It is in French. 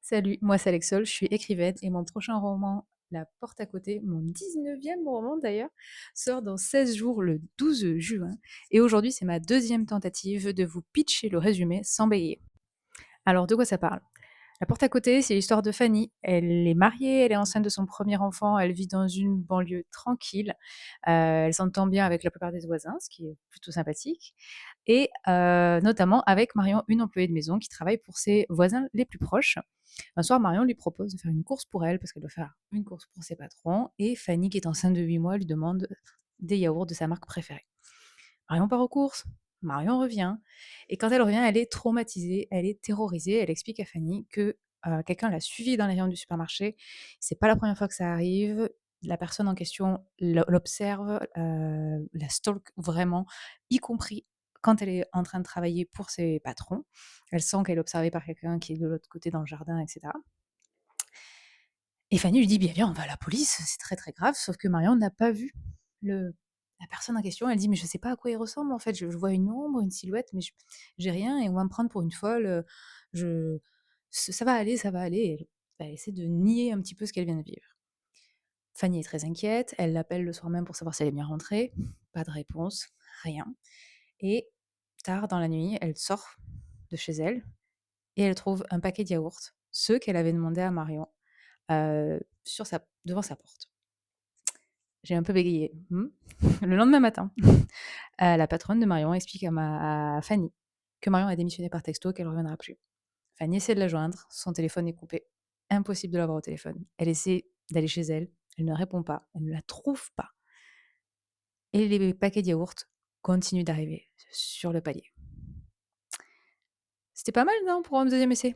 Salut, moi c'est Alexol, je suis écrivaine et mon prochain roman, La Porte à côté, mon 19e roman d'ailleurs, sort dans 16 jours le 12 juin. Et aujourd'hui, c'est ma deuxième tentative de vous pitcher le résumé sans bégayer. Alors, de quoi ça parle? La Porte à côté, c'est l'histoire de Fanny. Elle est mariée, elle est enceinte de son premier enfant, elle vit dans une banlieue tranquille. Elle s'entend bien avec la plupart des voisins, ce qui est plutôt sympathique. Et notamment avec Marion, une employée de maison qui travaille pour ses voisins les plus proches. Un soir, Marion lui propose de faire une course pour elle, parce qu'elle doit faire une course pour ses patrons. Et Fanny, qui est enceinte de 8 mois, lui demande des yaourts de sa marque préférée. Marion part aux courses, Marion revient. Et quand elle revient, elle est traumatisée, elle est terrorisée. Elle explique à Fanny que quelqu'un l'a suivie dans les rayons du supermarché. C'est pas la première fois que ça arrive. La personne en question l'observe, la stalk vraiment, y compris quand elle est en train de travailler pour ses patrons. Elle sent qu'elle est observée par quelqu'un qui est de l'autre côté dans le jardin, etc. Et Fanny lui dit: «Bien, viens, on va à la police, c'est très, très grave», sauf que Marion n'a pas vu le la personne en question. Elle dit: «Mais je sais pas à quoi il ressemble, en fait, je vois une ombre, une silhouette, mais j'ai rien et on va me prendre pour une folle, je ça va aller, ça va aller», et elle essaie de nier un petit peu ce qu'elle vient de vivre. Fanny est très inquiète, elle l'appelle le soir même pour savoir si elle est bien rentrée. Pas de réponse, rien, et tard dans la nuit, elle sort de chez elle et elle trouve un paquet de yaourts, ceux qu'elle avait demandé à Marion, sur sa devant sa porte. J'ai un peu bégayé. Le lendemain matin, la patronne de Marion explique à Fanny que Marion a démissionné par texto, qu'elle ne reviendra plus. Fanny essaie de la joindre, son téléphone est coupé. Impossible de l'avoir au téléphone. Elle essaie d'aller chez elle, elle ne répond pas, elle ne la trouve pas. Et les paquets de yaourts continuent d'arriver sur le palier. C'était pas mal, non, pour un deuxième essai?